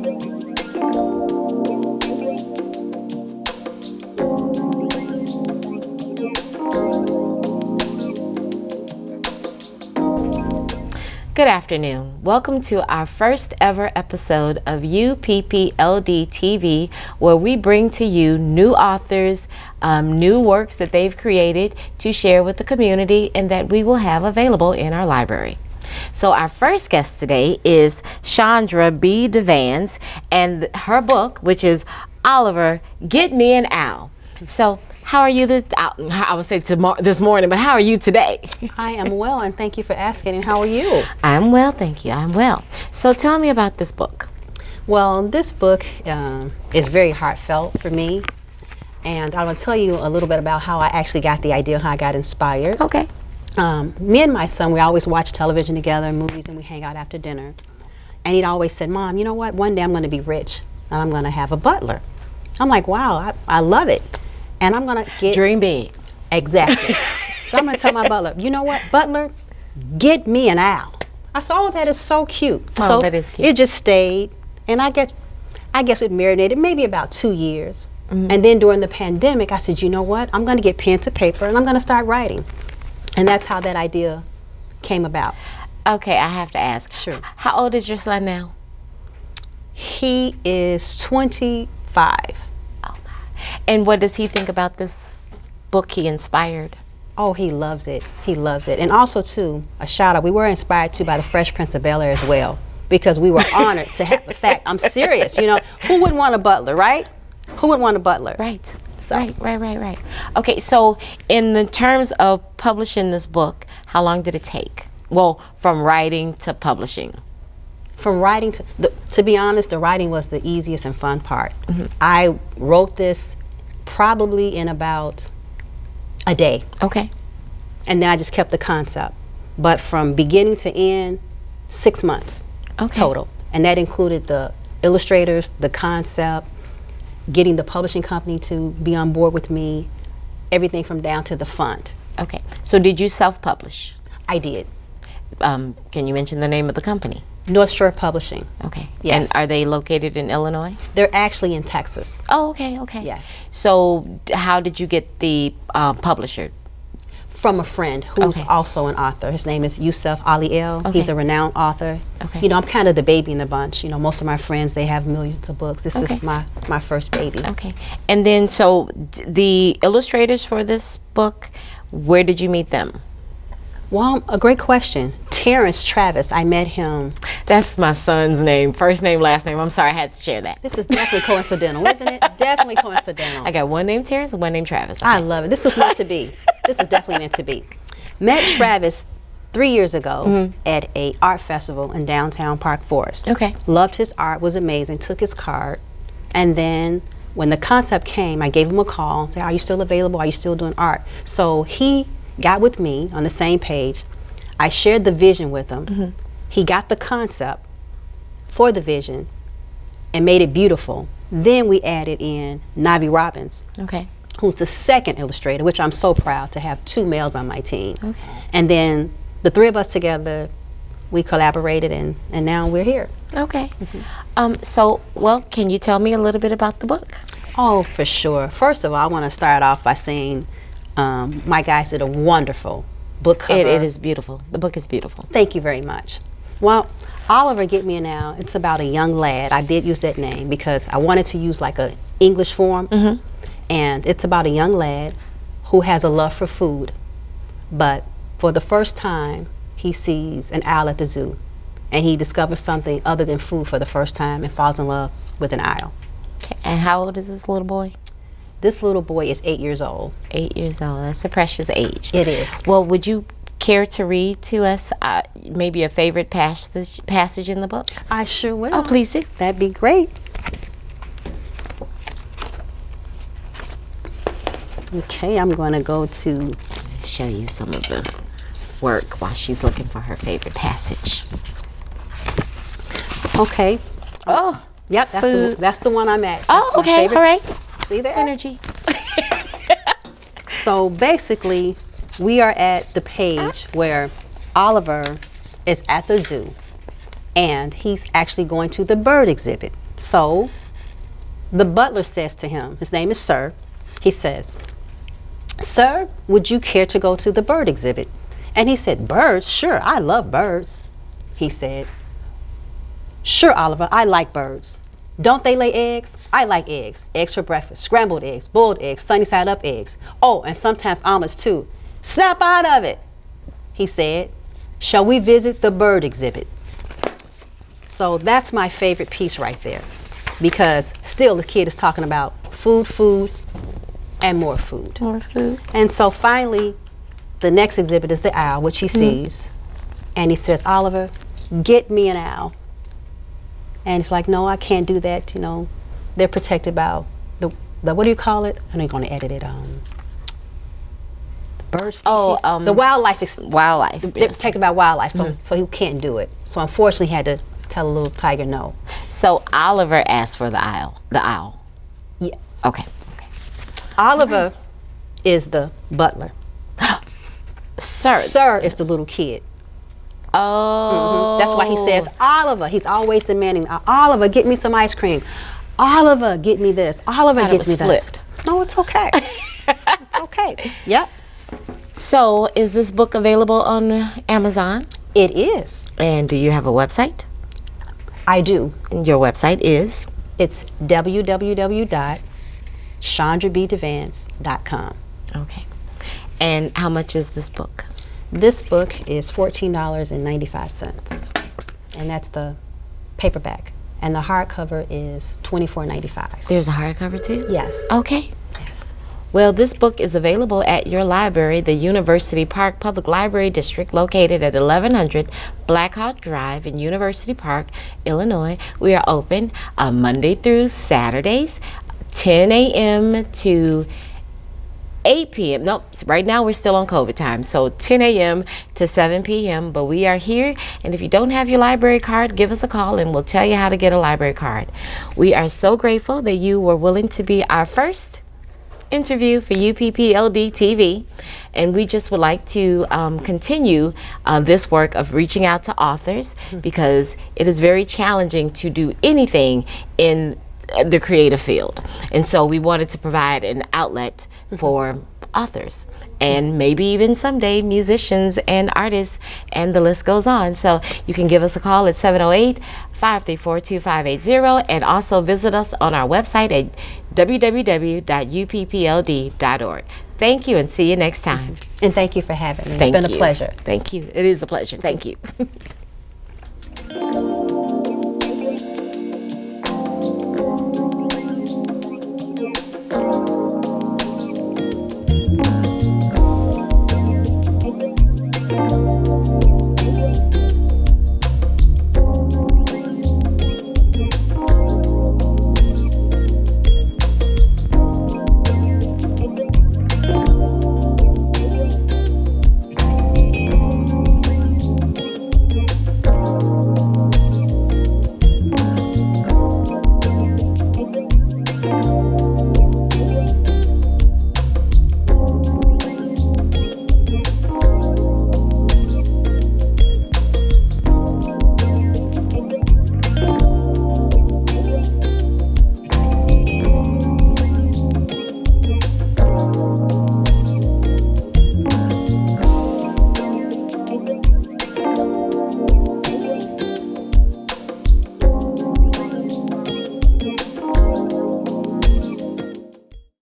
Good afternoon. Welcome to our first ever episode of UPPLD-TV, where we bring to you new authors, new works that they've created to share with the community and that we will have available in our library. So our first guest today is Chandra B. DeVance, and her book, which is Oliver, Get Me an Owl. So how are you I would say this morning, but how are you today? I am well, and thank you for asking. And how are you? I'm well, thank you. I'm well. So tell me about this book. Well, this book is very heartfelt for me, and I want to tell you a little bit about how I actually got the idea, how I got inspired. Okay. Me and my son, we always watch television together, movies, and we hang out after dinner. And he'd always said, "Mom, you know what? One day I'm going to be rich, and I'm going to have a butler." I'm like, "Wow, I love it." And I'm gonna get dream big. Exactly. So I'm gonna tell my butler, "You know what, butler, get me an owl." I said, "Oh, that is so cute." Oh, so that is cute. It just stayed, and I guess it marinated maybe about 2 years. And then during the pandemic, I said, "You know what? I'm gonna get pen to paper and I'm gonna start writing," and that's how that idea came about. Okay, I have to ask. Sure. How old is your son now? He is 25. And what does he think about this book he inspired? Oh, he loves it. He loves it. And also, too, a shout out, we were inspired, too, by the Fresh Prince of Bel-Air as well, because we were honored to have the fact. I'm serious. You know, who wouldn't want a butler, right? Who wouldn't want a butler? Right. So. Right. Okay, so in the terms of publishing this book, how long did it take? Well, from writing to publishing. From writing to be honest, the writing was the easiest and fun part. I wrote this probably in about a day. Okay. And then I just kept the concept. But from beginning to end, 6 months total. And that included the illustrators, the concept, getting the publishing company to be on board with me, everything from down to the font. Okay. So did you self-publish? I did. Can you mention the name of the company? North Shore Publishing. Okay. Yes. And are they located in Illinois? They're actually in Texas. Oh, okay. Yes. So how did you get the publisher? From a friend who's also an author. His name is Yusuf Ali-El. Okay. He's a renowned author. Okay. You know, I'm kind of the baby in the bunch. You know, most of my friends, they have millions of books. This is my first baby. Okay. And then, so the illustrators for this book, where did you meet them? Well, a great question. Terrence Travis, I met him. That's my son's name, first name, last name. I'm sorry, I had to share that. This is definitely coincidental, isn't it? Definitely coincidental. I got one named Terrence and one named Travis. Okay. I love it. This was meant to be. This is definitely meant to be. Met Travis 3 years ago at a art festival in downtown Park Forest. Okay. Loved his art, was amazing, took his card, and then when the concept came, I gave him a call and said, "Are you still available? Are you still doing art?" So he got with me on the same page. I shared the vision with him. He got the concept for the vision and made it beautiful. Then we added in Navi Robbins, who's the second illustrator, which I'm so proud to have 2 males on my team. And then the 3 of us together, we collaborated, and now we're here. Okay. So, well, can you tell me a little bit about the book? Oh, for sure. First of all, I want to start off by saying my guys did a wonderful book cover. It is beautiful. The book is beautiful. Thank you very much. Well, Oliver, Get Me an Owl, it's about a young lad. I did use that name because I wanted to use like a English form. And it's about a young lad who has a love for food. But for the first time, he sees an owl at the zoo. And he discovers something other than food for the first time and falls in love with an owl. Okay. And how old is this little boy? This little boy is 8 years old. 8 years old. That's a precious age. It is. Well, would you care to read to us maybe a favorite passage in the book? I sure will. Oh, please do. That'd be great. Okay, I'm going to go to show you some of the work while she's looking for her favorite passage. Okay. Oh, yep, that's the one I'm at. Oh, okay, all right. See there? Synergy. So basically, we are at the page where Oliver is at the zoo, and he's actually going to the bird exhibit. So the butler says to him, his name is Sir, he says, "Sir, would you care to go to the bird exhibit?" And he said, "Birds? Sure, I love birds." He said, "Sure, Oliver, I like birds. Don't they lay eggs? I like eggs. Eggs for breakfast, scrambled eggs, boiled eggs, sunny side up eggs. Oh, and sometimes omelets too. Snap out of it." He said, "Shall we visit the bird exhibit?" So that's my favorite piece right there, because still the kid is talking about food, food, and more food. More food. And so finally, the next exhibit is the owl, which he sees. And he says, "Oliver, get me an owl." And he's like, "No, I can't do that. You know, they're protected by the what do you call it? I know you're going to edit it. The bird species? The wildlife. Wildlife. They're Yes. protected by wildlife, so he can't do it. So unfortunately, he had to tell a little tiger no." So Oliver asked for the owl. The owl. Yes. Okay. Oliver is the butler. Sir. Sir is the little kid. Oh. That's why he says, "Oliver." He's always demanding, "Oliver, get me some ice cream. Oliver, get me this. Oliver, Thought it get was me that." flipped. No, it's okay. It's okay. Yep. So is this book available on Amazon? It is. And do you have a website? I do. And your website is? It's www.chandrabdevance.com. Okay. And how much is this book? This book is $14.95, and that's the paperback. And the hardcover is $24.95. There's a hardcover too? Yes. Okay. Yes. Well, this book is available at your library, the University Park Public Library District, located at 1100 Black Hawk Drive in University Park, Illinois. We are open Monday through Saturdays, 10 a.m. to 8 p.m. Nope, right now we're still on COVID time, so 10 a.m. to 7 p.m. But we are here, and if you don't have your library card, give us a call and we'll tell you how to get a library card. We are so grateful that you were willing to be our first interview for UPPLD-TV, and we just would like to continue this work of reaching out to authors, because it is very challenging to do anything in the creative field, and so we wanted to provide an outlet for authors and maybe even someday musicians and artists, and the list goes on. So you can give us a call at 708-534-2580, and also visit us on our website at www.uppld.org. Thank you, and see you next time. And thank you for having me. Thank It's been you. a pleasure. Thank you. It is a pleasure. Thank you.